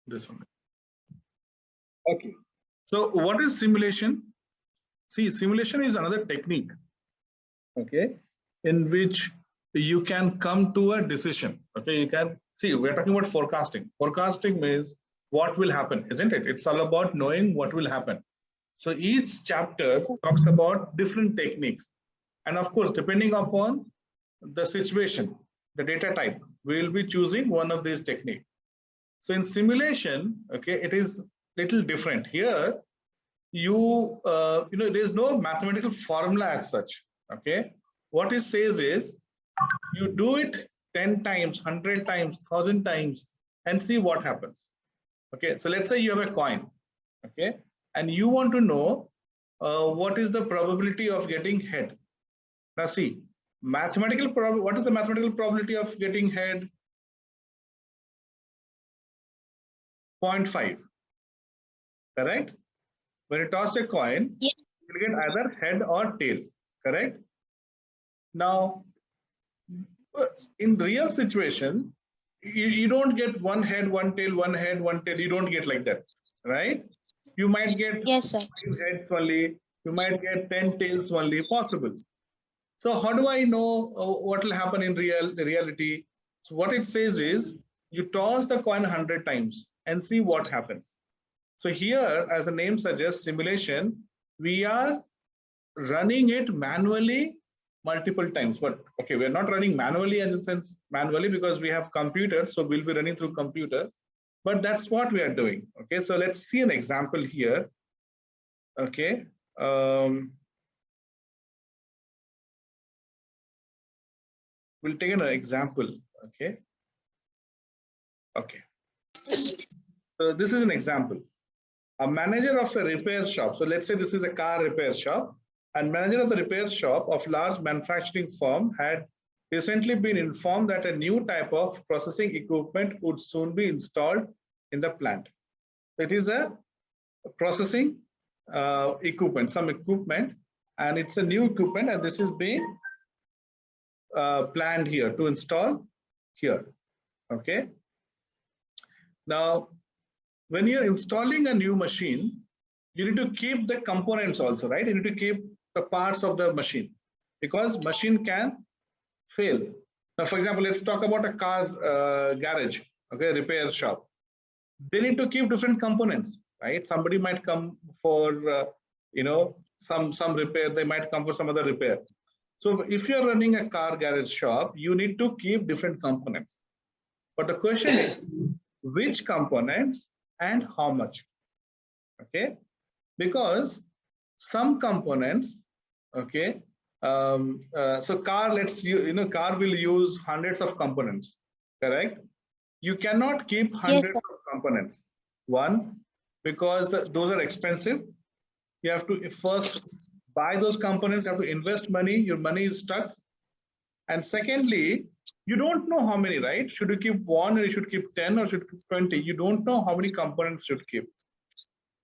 This one. Okay. So what is simulation? See, simulation is another technique, okay, in which you can come to a decision. Okay, you can see we're talking about forecasting. Forecasting means what will happen, isn't it? It's all about knowing what will happen. So each chapter talks about different techniques. And of course, depending upon the situation, the data type, we will be choosing one of these techniques. So in simulation, okay, it is little different. Here, there's no mathematical formula as such. Okay, what it says is you do it 10 times, 100 times, 1,000 times, and see what happens. Okay, so let's say you have a coin, okay, and you want to know what is the probability of getting head. Now see, what is the mathematical probability of getting head? 0.5, correct? When you toss a coin, you will get either head or tail, correct? Now, in real situation, you don't get one head, one tail, one head, one tail. You don't get like that, right? You might get 5 heads only. You might get 10 tails only, possible. So how do I know what will happen in reality? So what it says is you toss the coin 100 times and see what happens. So here, as the name suggests, simulation, we are running it manually multiple times. But okay, we're not running manually in the sense manually because we have computers, so we'll be running through computers. But that's what we are doing. Okay, so let's see an example here. Okay. We'll take an example. Okay. Okay. So this is an example. A manager of a repair shop. So let's say this is a car repair shop, and manager of the repair shop of large manufacturing firm had recently been informed that a new type of processing equipment would soon be installed in the plant. It is a processing equipment, some equipment, and it's a new equipment, and this is being planned here to install here. Okay. Now, when you're installing a new machine, you need to keep the components also, right? You need to keep the parts of the machine because machine can fail. Now, for example, let's talk about a car garage, okay, repair shop. They need to keep different components, right? Somebody might come for, some repair. They might come for some other repair. So if you're running a car garage shop, you need to keep different components. But the question is, which components and how much? Okay, because some components, okay, so car, car will use hundreds of components, correct? You cannot keep hundreds of components. One, because those are expensive. You have to first buy those components, you have to invest money, your money is stuck. And secondly, you don't know how many, right? Should you keep one or you should keep 10 or should you keep 20? You don't know how many components should keep.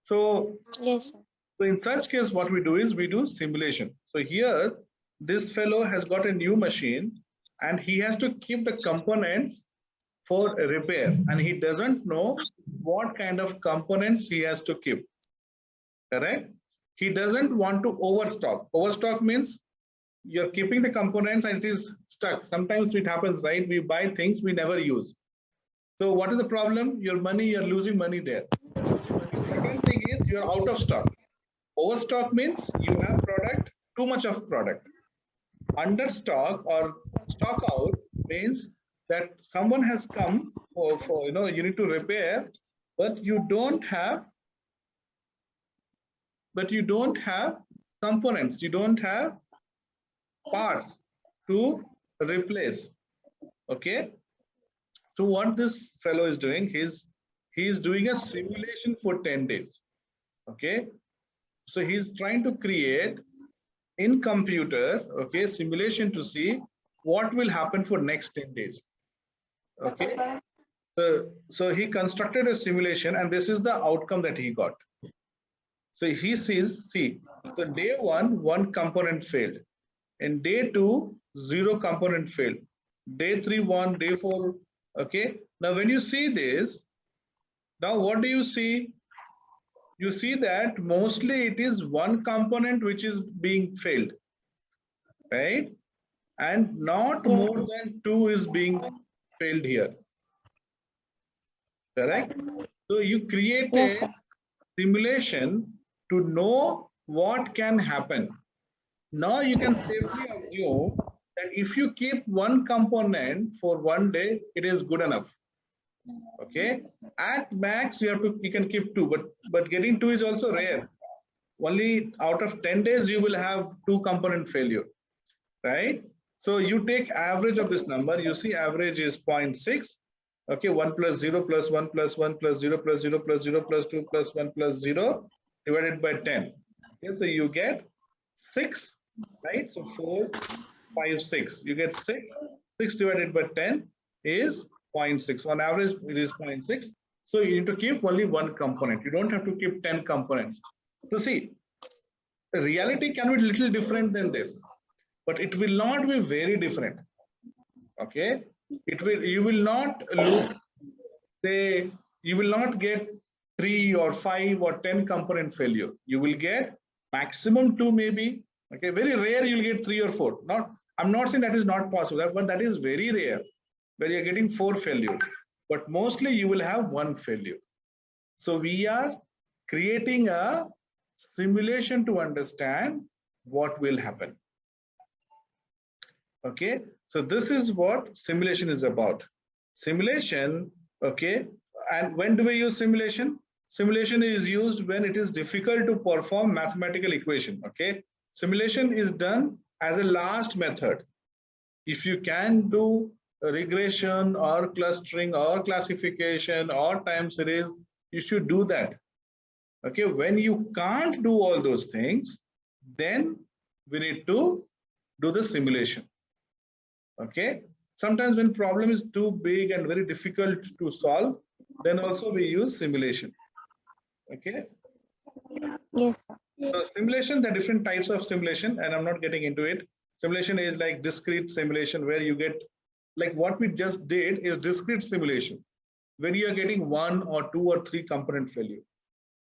So, so in such case, what we do is we do simulation. So here, this fellow has got a new machine and he has to keep the components for repair, and he doesn't know what kind of components he has to keep, correct? He doesn't want to overstock. Overstock means you're keeping the components and it is stuck. Sometimes it happens, right? We buy things we never use. So what is the problem? Your money, you're losing money there. Second thing is you're out of stock. Overstock means you have product, too much of product. Under stock or stock out means that someone has come for you need to repair, but you don't have components, you don't have parts to replace. Okay, so what this fellow is doing, he's doing a simulation for 10 days. Okay, so he's trying to create in computer, okay, simulation to see what will happen for next 10 days. Okay, so he constructed a simulation and this is the outcome that he got. So he sees, so day one component failed. In day 2, 0 component failed. Day 3, 1, day 4. Okay. Now, when you see this, Now what do you see? You see that mostly it is one component which is being failed, right? And not more than two is being failed here, correct? So you create Yes, a sir. simulation to know what can happen. Now you can safely assume that if you keep one component for one day, it is good enough. Okay, at max you can keep two, but getting two is also rare. Only out of 10 days you will have two component failure, right? So you take average of this number. You see average is 0.6. Okay, 1 plus 0 plus 1 plus 1 plus 0 plus 0 plus 0 plus 2 plus 1 plus 0 divided by 10. Okay, so you get 6, right? So 4, 5, 6. You get 6. 6 divided by 10 is 0.6. On average, it is 0.6. So you need to keep only one component. You don't have to keep 10 components. So see, reality can be a little different than this, but it will not be very different. Okay, you will not look, say, you will not get 3 or 5 or 10 component failure. You will get maximum 2 maybe. Okay, very rare you'll get 3 or 4. Not, I'm not saying that is not possible, but that is very rare where you're getting 4 failures. But mostly you will have 1 failure. So we are creating a simulation to understand what will happen. Okay, so this is what simulation is about. Simulation, okay, and when do we use simulation? Simulation is used when it is difficult to perform mathematical equation. Okay, simulation is done as a last method. If you can do regression or clustering or classification or time series, you should do that. Okay, when you can't do all those things, then we need to do the simulation. Okay, sometimes when problem is too big and very difficult to solve, then also we use simulation. Okay, Yes, sir. so simulation, there are different types of simulation, and I'm not getting into it. Simulation is like discrete simulation, where you get, like what we just did is discrete simulation, where you are getting 1 or 2 or 3 component failure.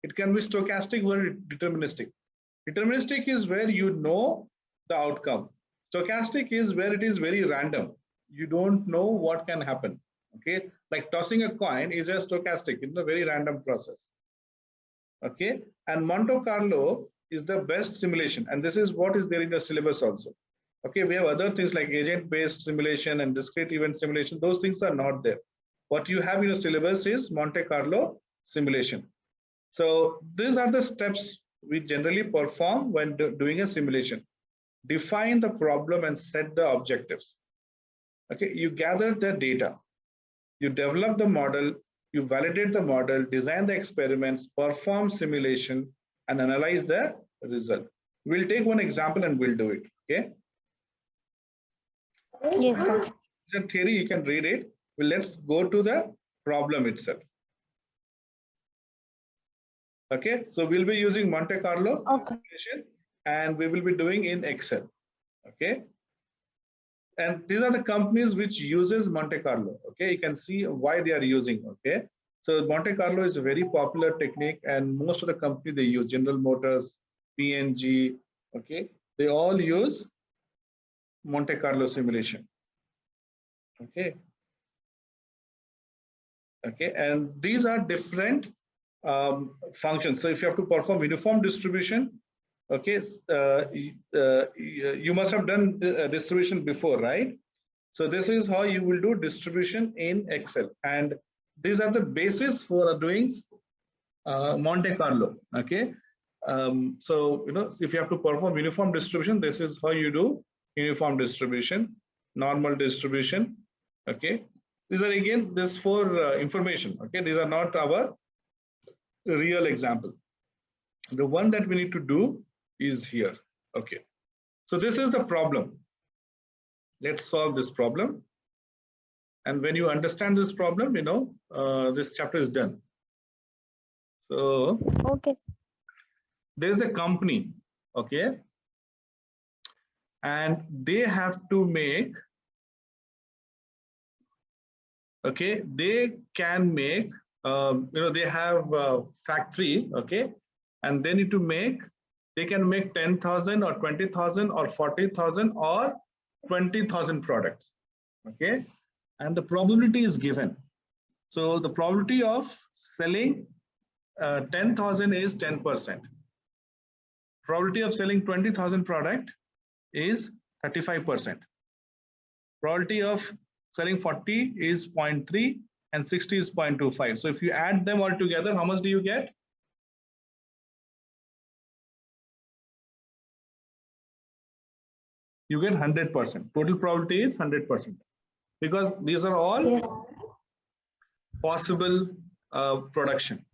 It can be stochastic or deterministic. Deterministic is where you know the outcome. Stochastic is where it is very random. You don't know what can happen. Okay, like tossing a coin is a stochastic. It's a very random process. Okay, and Monte Carlo is the best simulation, and this is what is there in the syllabus also. Okay, we have other things like agent-based simulation and discrete event simulation. Those things are not there. What you have in the syllabus is Monte Carlo simulation. So these are the steps we generally perform when doing a simulation. Define the problem and set the objectives. Okay, you gather the data, you develop the model, you validate the model, design the experiments, perform simulation, and analyze the result. We'll take one example and we'll do it. Okay. Yes, sir. The theory, you can read it. Well, let's go to the problem itself. Okay, so we'll be using Monte Carlo and we will be doing in Excel. Okay, and these are the companies which uses Monte Carlo. Okay, you can see why they are using. Okay, so Monte Carlo is a very popular technique, and most of the company they use, General Motors, P&G. Okay, they all use Monte Carlo simulation. Okay, okay, and these are different functions. So if you have to perform uniform distribution, okay, you must have done distribution before, right? So this is how you will do distribution in Excel, and these are the basis for doing Monte Carlo. Okay, so if you have to perform uniform distribution, this is how you do uniform distribution, normal distribution. Okay, these are again this for information. Okay, these are not our real example. The one that we need to do is here. Okay, so this is the problem. Let's solve this problem, and when you understand this problem, this chapter is done. So Okay. there's a company, okay, and they have to make, okay, they can make they have a factory, okay, and they need to make, they can make 10,000 or 20,000 or 40,000 or 20,000 products, okay, and the probability is given. So the probability of selling 10,000 is 10%. Probability of selling 20,000 product is 35%. Probability of selling 40 is 0.3 and 60 is 0.25. So if you add them all together, how much do you get? You get 100%. Total probability is 100%, because these are all possible production,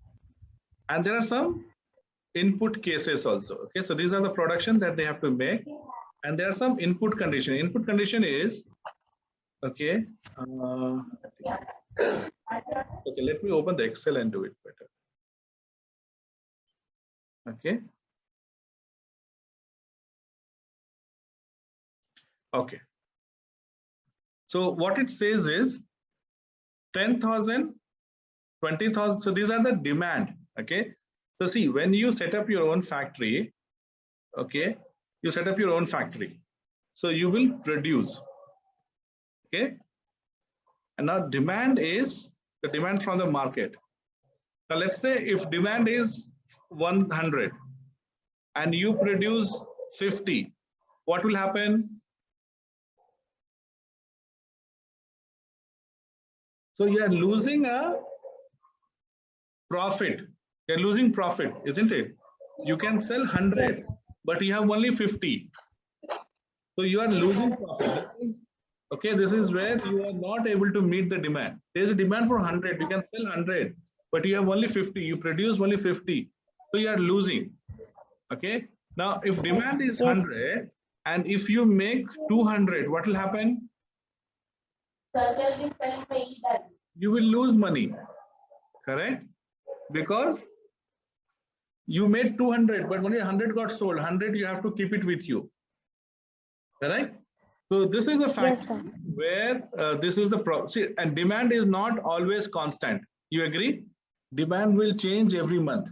and there are some input cases also. Okay, so these are the production that they have to make, and there are some input condition. Input condition is, okay, okay, let me open the Excel and do it better. Okay. Okay. So what it says is 10,000, 20,000. So these are the demand. Okay. So see, when you set up your own factory, okay, you set up your own factory. So you will produce. Okay. And now demand is the demand from the market. Now let's say if demand is 100 and you produce 50, what will happen? So you are losing a profit. You're losing profit, isn't it? You can sell 100, but you have only 50. So you are losing profit. Okay, this is where you are not able to meet the demand. There is a demand for 100. You can sell 100, but you have only 50. You produce only 50. So you are losing. Okay. Now, if demand is 100 and if you make 200, what will happen? You will lose money. Correct? Because you made 200, but only 100 got sold. 100 you have to keep it with you. Correct? So this is a fact where this is the problem. And demand is not always constant. You agree? Demand will change every month.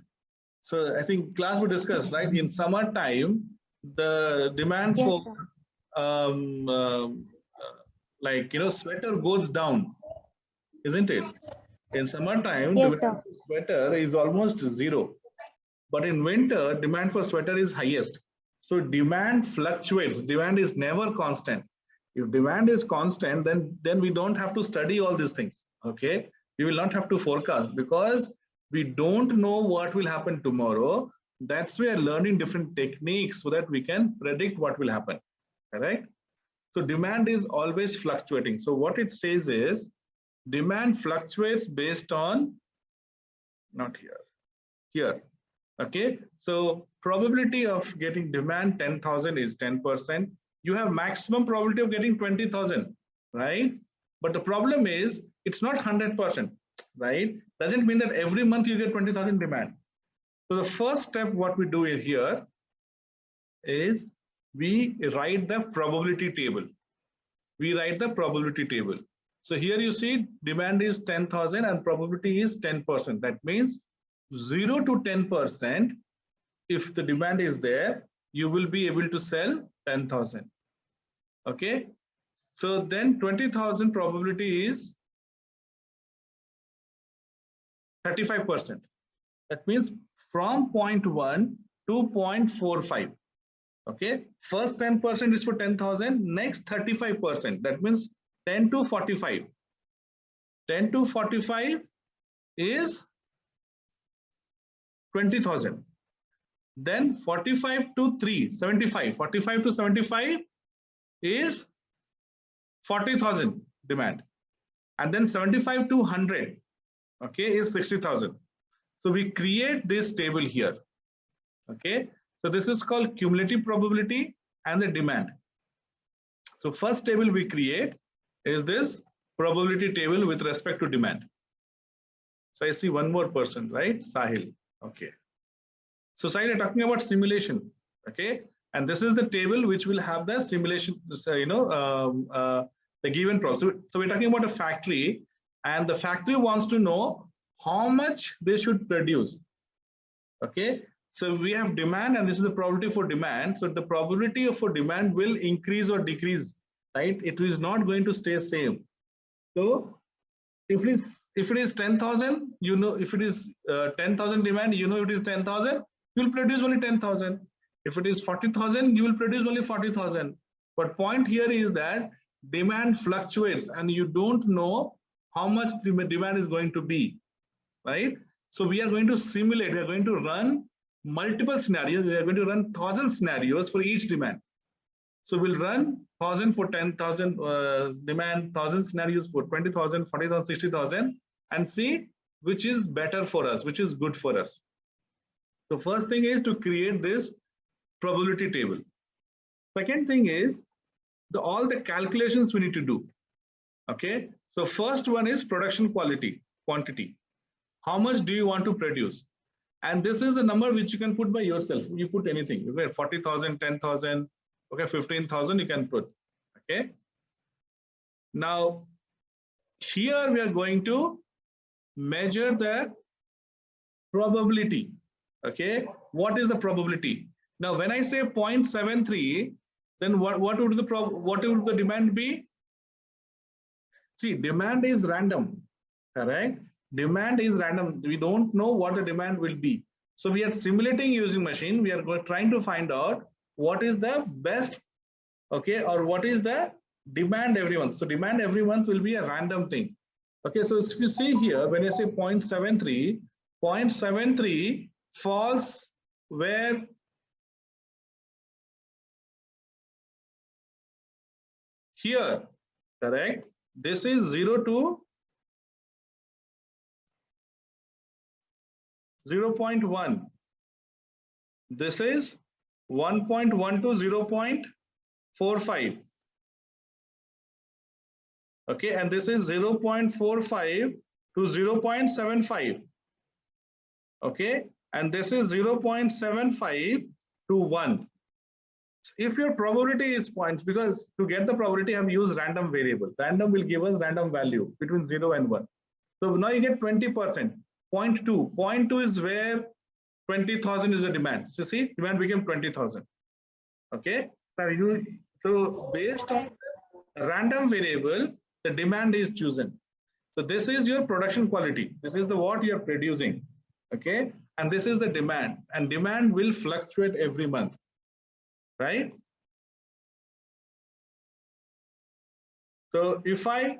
So I think class we discussed, right? In summertime, the demand for like sweater goes down, isn't it? In summertime, demand for sweater is almost zero, but in winter, demand for sweater is highest. So demand fluctuates. Demand is never constant. If demand is constant, then we don't have to study all these things. Okay, we will not have to forecast because we don't know what will happen tomorrow. That's why learning different techniques so that we can predict what will happen. Correct? So demand is always fluctuating. So what it says is demand fluctuates based on, not here, here. Okay, so probability of getting demand 10,000 is 10%. You have maximum probability of getting 20,000, right? But the problem is it's not 100%, right? Doesn't mean that every month you get 20,000 demand. So the first step what we do here is we write the probability table. We write the probability table. So here you see demand is 10,000 and probability is 10%. That means 0 to 10%, if the demand is there, you will be able to sell 10,000. Okay. So then 20,000 probability is 35%. That means from 0.1 to 0.45. Okay. First 10% is for 10,000, next 35%. That means 10 to 45. 10 to 45 is 20,000. Then 45 to 75. 45 to 75 is 40,000 demand. And then 75 to 100, okay, is 60,000. So we create this table here. Okay. So this is called cumulative probability and the demand. So first table we create is this probability table with respect to demand. So I see one more person, right? Sahil. Okay. So Sahil, you're talking about simulation. Okay. And this is the table which will have the simulation, the given process. So we're talking about a factory, and the factory wants to know how much they should produce. Okay, so we have demand, and this is the probability for demand. So the probability for demand will increase or decrease, right? It is not going to stay same. So if it is 10,000, you know, if it is 10,000 demand, you know it is 10,000, you will produce only 10,000. If it is 40,000, you will produce only 40,000. But point here is that demand fluctuates, and you don't know how much the demand is going to be, right? So we are going to simulate, we are going to run multiple scenarios. We are going to run 1,000 scenarios for each demand. So we'll run 1,000 for 10,000 demand, 1,000 scenarios for 20,000, 40,000, 60,000, and see which is better for us, which is good for us. So first thing is to create this probability table. Second thing is all the calculations we need to do. Okay, so first one is production quantity. How much do you want to produce? And this is a number which you can put by yourself. You put anything. You get 40,000, 10,000, okay, 15,000 you can put. Okay. Now here we are going to measure the probability. Okay, what is the probability? Now when I say 0.73, then what would the demand be? See, demand is random, correct? Demand is random. We don't know what the demand will be. So we are simulating using machine. We are trying to find out what is the best, okay, or what is the demand every month. So demand every month will be a random thing. Okay, so if you see here, when I say 0.73, 0.73 falls where? Here, correct? This is 0 to 0.1. This is 1.1 to 0.45. Okay, and this is 0.45 to 0.75. Okay, and this is 0.75 to 1. If your probability is points, because to get the probability, I have used random variable. Random will give us random value between 0 and 1. So now you get 20%. 0.2. 0.2 is where 20,000 is the demand. So see, demand became 20,000. Okay. So based on the random variable, the demand is chosen. So this is your production quality. This is the what you are producing. Okay. And this is the demand. And demand will fluctuate every month. Right? So if I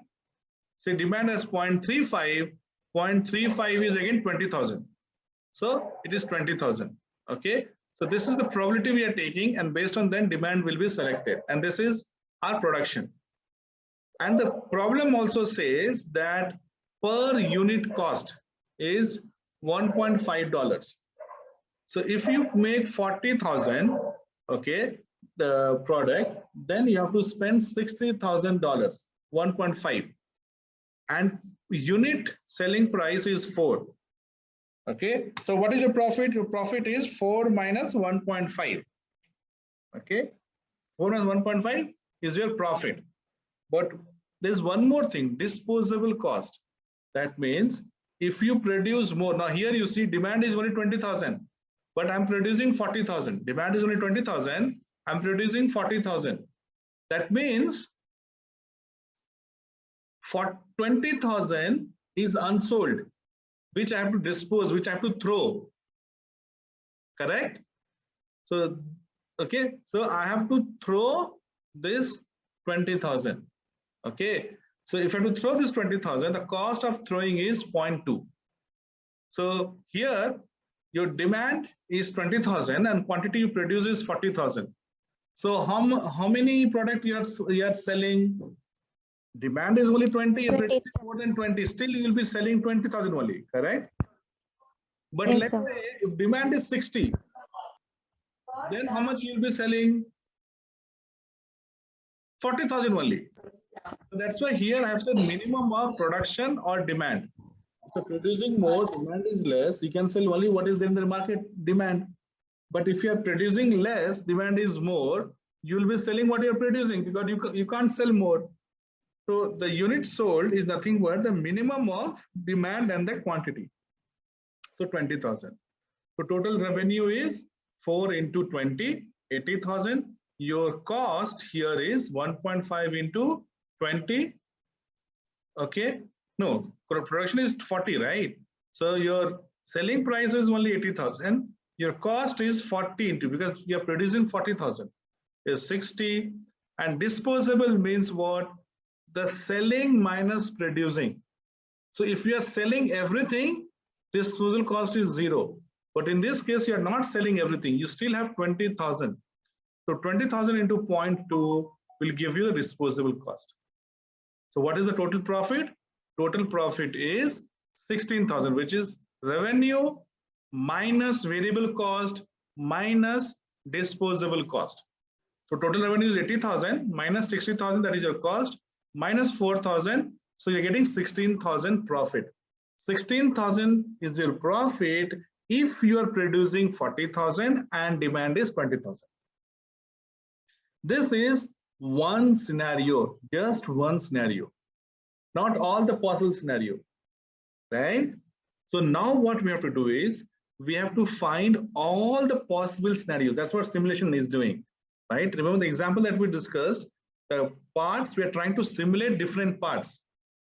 say demand as 0.35, 0.35 is again 20,000. So it is 20,000. Okay. So this is the probability we are taking, and based on then demand will be selected. And this is our production. And the problem also says that per unit cost is $1.5. So if you make 40,000, okay, the product, then you have to spend $60,000, 1.5, and unit selling price is 4. Okay, so what is your profit? Your profit is 4 minus 1.5. Okay, 4 minus 1.5 is your profit. But there's one more thing, disposable cost. That means if you produce more, now here you see demand is only 20,000. But I'm producing 40,000. Demand is only 20,000. I'm producing 40,000. That means for 20,000 is unsold, which I have to dispose, which I have to throw. Correct? So, okay. So I have to throw this 20,000. Okay. So if I have to throw this 20,000, the cost of throwing is 0.2. So here, your demand is 20,000 and quantity you produce is 40,000. So how many product you are selling? Demand is only 20, and more than 20. Still you will be selling 20,000 only, correct? But yes, let's say if demand is 60, then how much you will be selling? 40,000 only. So that's why here I have said minimum of production or demand. So producing more, demand is less, you can sell only what is there in the market demand. But if you are producing less, demand is more, you will be selling what you are producing, because you can't sell more. So the unit sold is nothing but the minimum of demand and the quantity. So 20,000. So total revenue is 4 into 20, 80,000. Your cost here is 1.5 into 20. Okay. No, production is 40, right? So your selling price is only 80,000. Your cost is 40 into, because you're producing 40,000, is 60. And disposable means what? The selling minus producing. So if you are selling everything, disposal cost is 0. But in this case, you are not selling everything. You still have 20,000. So 20,000 into 0.2 will give you the disposable cost. So what is the total profit? Total profit is 16,000, which is revenue minus variable cost minus disposable cost. So total revenue is 80,000 minus 60,000, that is your cost, minus 4,000. So you're getting 16,000 profit. 16,000 is your profit if you are producing 40,000 and demand is 20,000. This is one scenario, just one scenario, not all the possible scenario, right? So now what we have to do is we have to find all the possible scenarios. That's what simulation is doing, right? Remember the example that we discussed, the parts, we are trying to simulate different parts.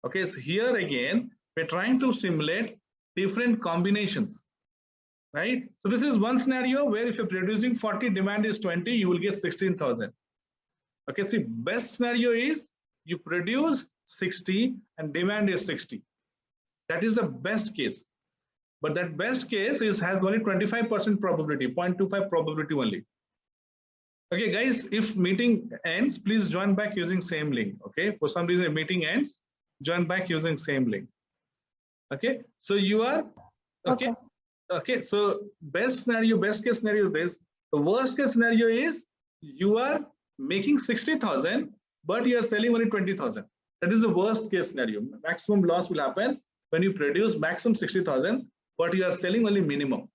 Okay, so here again, we're trying to simulate different combinations, right? So this is one scenario where if you're producing 40, demand is 20, you will get 16,000. Okay, see, best scenario is you produce 60 and demand is 60. That is the best case. But that best case has only 25% probability, 0.25 probability only. Okay, guys, if meeting ends, please join back using same link. Okay, for some reason meeting ends, join back using same link. Okay, so you are okay. Okay, so best scenario, best case scenario is this. The worst case scenario is you are making 60,000, but you are selling only 20,000. That is the worst case scenario. Maximum loss will happen when you produce maximum 60,000, but you are selling only minimum.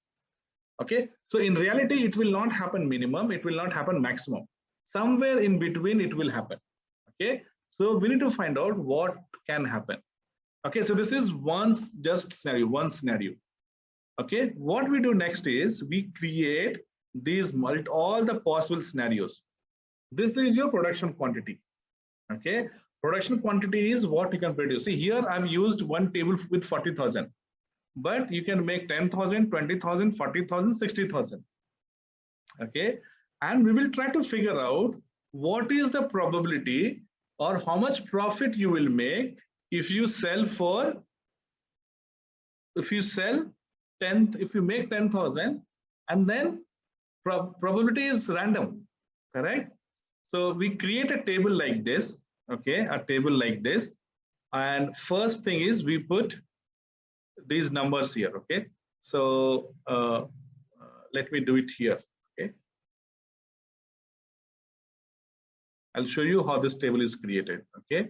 Okay, so in reality, it will not happen minimum, it will not happen maximum. Somewhere in between, it will happen. Okay, so we need to find out what can happen. Okay, so this is one scenario. Okay, what we do next is we create these all the possible scenarios. This is your production quantity. Okay, production quantity is what you can produce. See, here I've used one table with 40,000, but you can make 10,000, 20,000, 40,000, 60,000. Okay, and we will try to figure out what is the probability or how much profit you will make if you sell for, if you make 10,000, and then probability is random, correct? So we create a table like this, okay, a table like this, and first thing is we put these numbers here. Okay, so let me do it here. Okay, I'll show you how this table is created. Okay,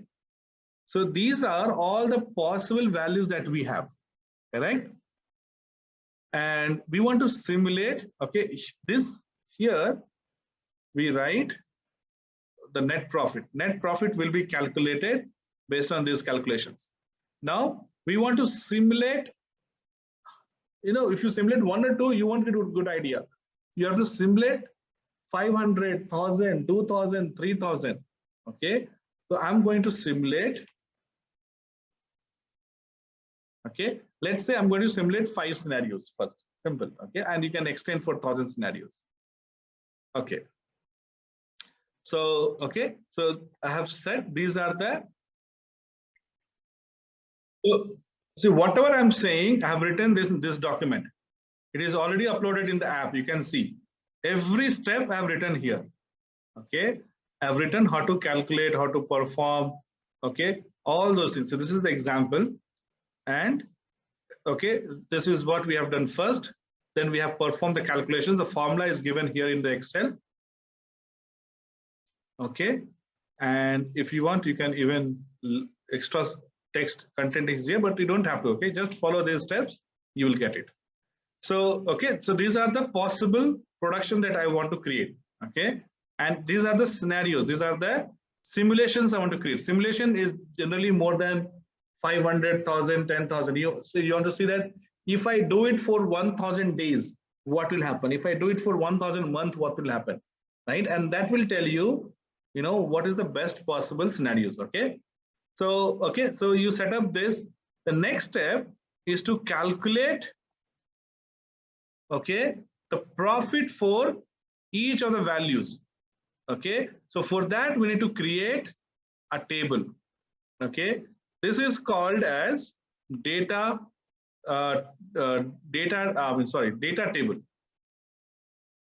so these are all the possible values that we have, correct? And we want to simulate. Okay, this here we write the net profit. Net profit will be calculated based on these calculations. Now we want to simulate, you know, if you simulate 1 or 2, you won't get a good idea. You have to simulate 500, 1,000, 2,000, 3,000. Okay, so I'm going to simulate. Okay, let's say I'm going to simulate 5 scenarios first, simple. Okay, and you can extend for 1,000 scenarios. Okay, so okay, so I have said these are the, so see, whatever I'm saying, I have written this in this document. It is already uploaded in the app. You can see every step I have written here. Okay, I have written how to calculate, how to perform. Okay, all those things. So this is the example, and okay, this is what we have done first. Then we have performed the calculations. The formula is given here in the Excel. Okay, and if you want, you can even extra text content is here, but you don't have to. Okay, just follow these steps, you will get it. So okay, so these are the possible production that I want to create. Okay, and these are the scenarios. These are the simulations I want to create. Simulation is generally more than 500,000, 10,000. So you want to see that if I do it for 1,000 days, what will happen? If I do it for 1,000 month, what will happen? Right? And that will tell you, what is the best possible scenarios. Okay. So you set up this. The next step is to calculate, okay, the profit for each of the values. Okay. So for that, we need to create a table. Okay. This is called as data table.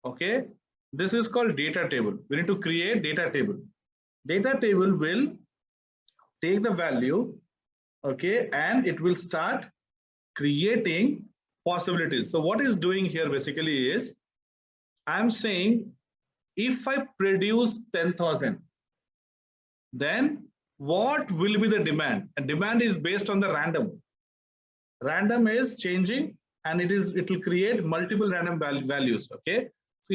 Okay. This is called data table. We need to create data table. Data table will take the value, okay, and it will start creating possibilities. So what is doing here basically is, I'm saying if I produce 10,000, then what will be the demand? And demand is based on the random. Random is changing, and it will create multiple random values. Okay. So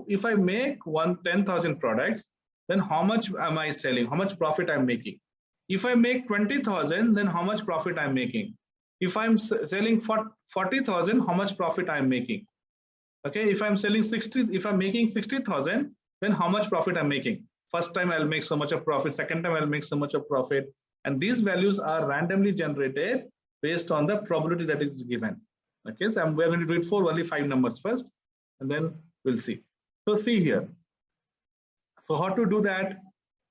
if I make 10,000 products, then how much am I selling? How much profit I'm making? If I make 20,000, then how much profit I'm making? If I'm selling 40,000, how much profit I'm making? Okay. If I'm making 60,000, then how much profit I'm making? First time I'll make so much of profit. Second time I'll make so much of profit. And these values are randomly generated based on the probability that is given. Okay. So we're going to do it for only 5 numbers first, and then we'll see. So see here. So how to do that?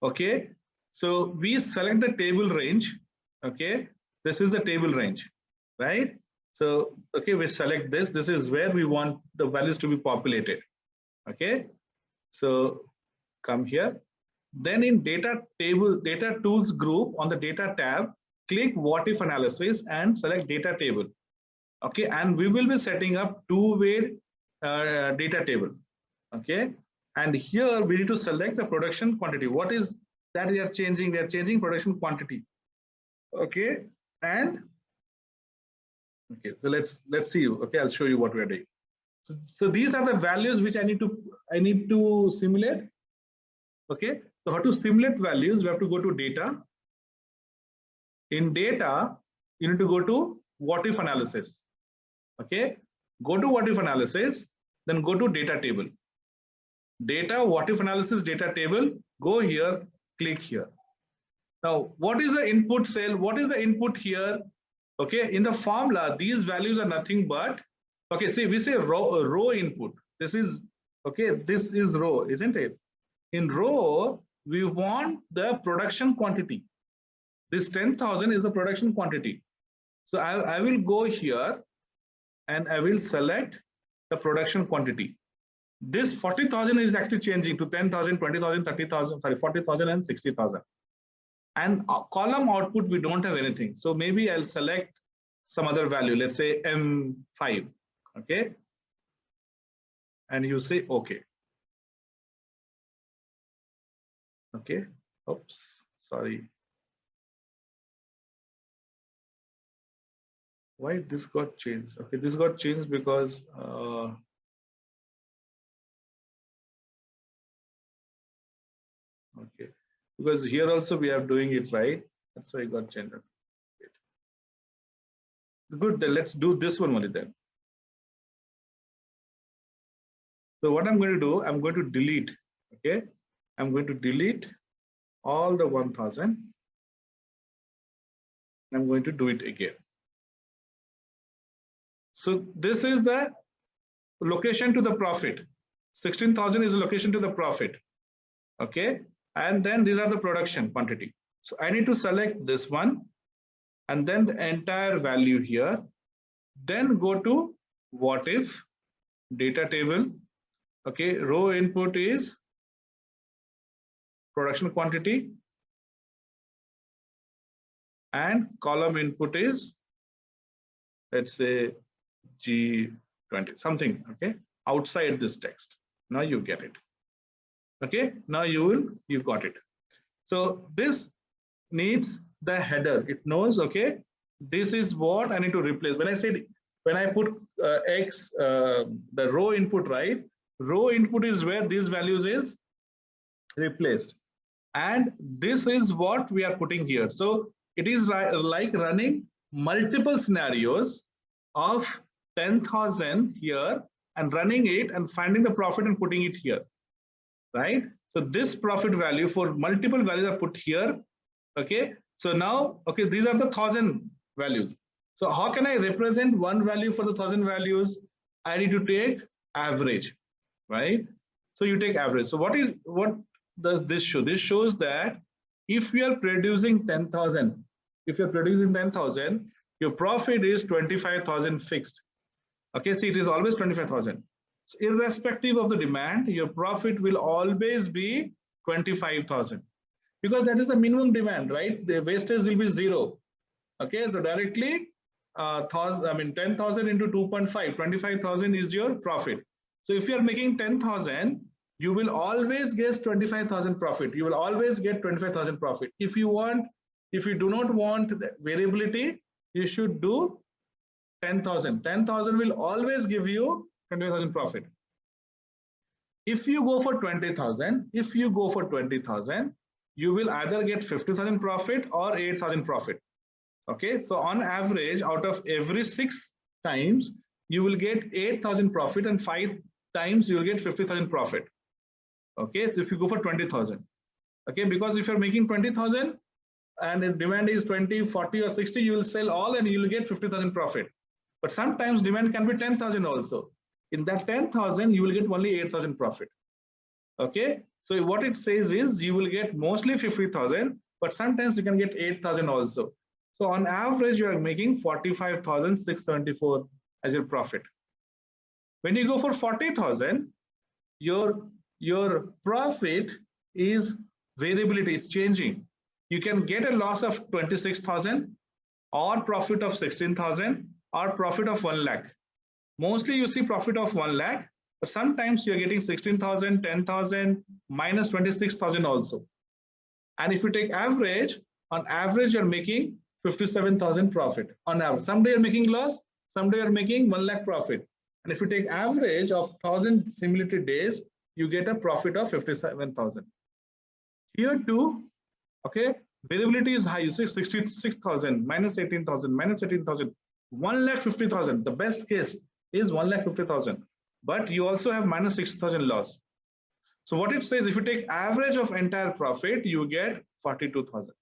Okay. So we select the table range. Okay. This is the table range, right? So, okay, we select this. This is where we want the values to be populated. Okay. So come here. Then in data tools group on the data tab, click what if analysis and select data table. Okay. And we will be setting up two-way data table. Okay. And here we need to select the production quantity. What is that we are changing? We are changing production quantity. Okay. And okay, so let's see. Okay, I'll show you what we are doing. So these are the values which I need to simulate. Okay. So how to simulate values? We have to go to data. In data, you need to go to what if analysis. Okay. Go to what if analysis, then go to data table. Data, what if analysis, data table, go here, click here. Now, what is the input cell? What is the input here? Okay, in the formula, these values are nothing but, okay, see, we say row input. This is, okay, this is row, isn't it? In row, we want the production quantity. This 10,000 is the production quantity. So I will go here and I will select the production quantity. This 40,000 is actually changing to 10,000, 20,000, 30,000, sorry, 40,000 and 60,000. And column output, we don't have anything. So maybe I'll select some other value, let's say M5, okay? And you say, okay. Okay, oops, sorry. Why this got changed? Okay, this got changed because okay, because here also we are doing it right. That's why it got changed. Good, then let's do this one only then. So what I'm going to do, I'm going to delete. Okay, I'm going to delete all the 1,000. I'm going to do it again. So this is the location to the profit. 16,000 is the location to the profit. Okay, and then these are the production quantity. So I need to select this one and then the entire value here. Then go to what if data table. Okay, row input is production quantity and column input is, let's say, G20 something. Okay, outside this text. Now you get it. Okay, now you got it. So this needs the header. It knows, okay, this is what I need to replace. When I put X, the row input, right? Row input is where these values is replaced. And this is what we are putting here. So it is like running multiple scenarios of 10,000 here and running it and finding the profit and putting it here, right? So this profit value for multiple values are put here. Okay, so now, okay, these are the 1,000 values. So how can I represent one value for the 1,000 values? I need to take average, right? So you take average. So what does this show? This shows that if you are producing 10,000, your profit is 25,000 fixed. Okay, see, it is always 25,000. So irrespective of the demand, your profit will always be 25,000 because that is the minimum demand, right? The wastage will be 0. Okay, so directly 10,000 into 2.5, 25,000 is your profit. So if you are making 10,000, you will always get 25,000 profit. You will always get 25,000 profit. If you do not want the variability, you should do 10,000. 10,000 will always give you 20,000 profit. If you go for 20,000, you will either get 50,000 profit or 8,000 profit. Okay, so on average, out of every 6 times, you will get 8,000 profit, and 5 times you will get 50,000 profit. Okay, so if you go for 20,000, okay, because if you're making 20,000 and the demand is 20, 40, or 60, you will sell all and you will get 50,000 profit. But sometimes demand can be 10,000 also. In that 10,000, you will get only 8,000 profit. Okay, so what it says is you will get mostly 50,000, but sometimes you can get 8,000 also. So on average, you are making 45,674 as your profit. When you go for 40,000, your profit is variability, is changing. You can get a loss of 26,000 or profit of 16,000 or profit of 1 lakh. Mostly you see profit of 1 lakh, but sometimes you're getting 16,000, 10,000, minus 26,000 also. And if you take average, on average, you're making 57,000 profit on average. Someday you're making loss, someday you're making 1 lakh profit. And if you take average of 1,000 simulated days, you get a profit of 57,000. Here too, okay, variability is high. You see 66,000, minus 18,000, minus 18,000, 1,50,000. The best case is 1,50,000, but you also have minus 6,000 loss. So what it says, if you take average of entire profit, you get 42,000.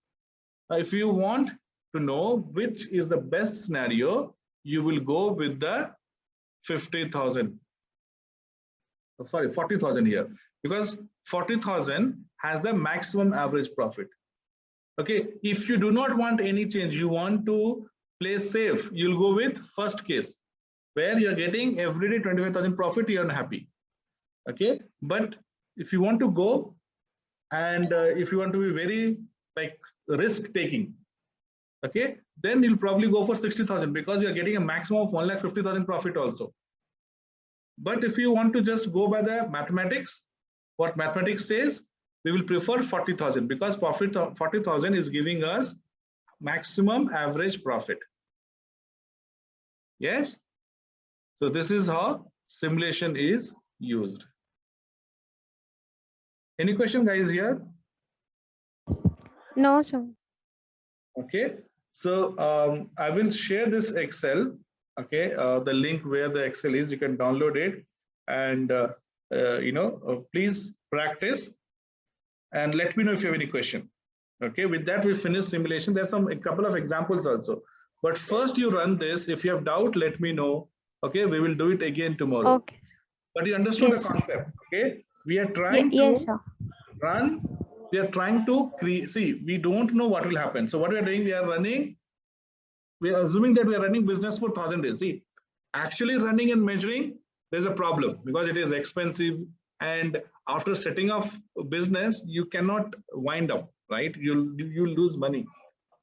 If you want to know which is the best scenario, you will go with the 50,000. Sorry, 40,000 here, because 40,000 has the maximum average profit. Okay, if you do not want any change, you want to play safe, you'll go with first case, where you're getting every day 25,000 profit, you're unhappy. Okay, but if you want to go and if you want to be very like risk taking, okay, then you'll probably go for 60,000 because you're getting a maximum of 1,50,000 profit also. But if you want to just go by the mathematics, what mathematics says, we will prefer 40,000 because profit of 40,000 is giving us maximum average profit. Yes. So this is how simulation is used. Any question, guys, here? No, sir. Okay. So I will share this Excel. Okay, the link where the Excel is, you can download it, and please practice and let me know if you have any question. Okay, with that we finish simulation. There's a couple of examples also, but first you run this. If you have doubt, let me know. Okay, we will do it again tomorrow. Okay. But you understood Yes, the sir. concept. Okay, we are trying Yes, to sir. run. We are trying to create. See, we don't know what will happen. So what we are doing, we are assuming that we are running business for 1,000 days. See, actually running and measuring, there's a problem because it is expensive, and after setting up business, you cannot wind up, right? You'll lose money.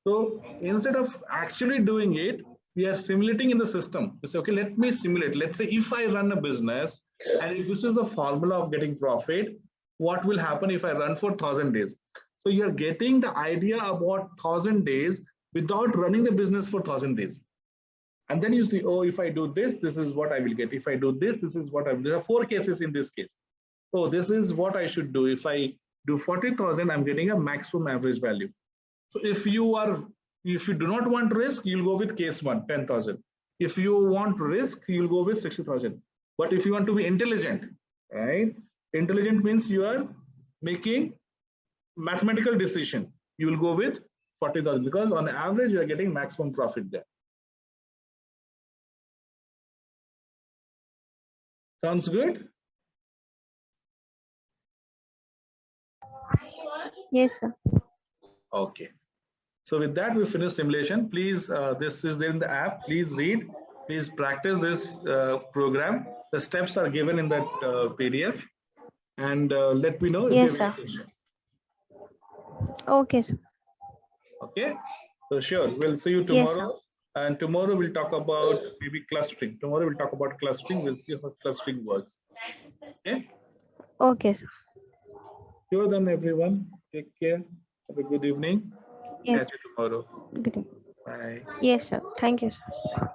So instead of actually doing it, we are simulating in the system. We say, okay, let me simulate. Let's say if I run a business and if this is the formula of getting profit, what will happen if I run for 1,000 days? So you're getting the idea about 1,000 days without running the business for 1,000 days. And then you see, oh, if I do this, this is what I will get. If I do this, this is what I will. There are 4 cases in this case. Oh, this is what I should do. If I do 40,000, I'm getting a maximum average value. So if you do not want risk, you'll go with case one, 10,000. If you want risk, you'll go with 60,000. But if you want to be intelligent, right? Intelligent means you are making mathematical decision. You will go with 40,000 because on average you are getting maximum profit there. Sounds good? Yes, sir. Okay. So with that, we finish simulation. Please, this is there in the app. Please read. Please practice this program. The steps are given in that PDF. And let me know if you Yes, have sir. any questions. Okay, sir. Okay. So sure, we'll see you Yes, tomorrow. And tomorrow we'll talk about maybe clustering. Tomorrow we'll talk about clustering. We'll see how clustering works. Okay. Okay, sir. Sure then, everyone. Take care. Have a good evening. Yes. Catch you tomorrow. Good. Bye. Yes, sir. Thank you, sir.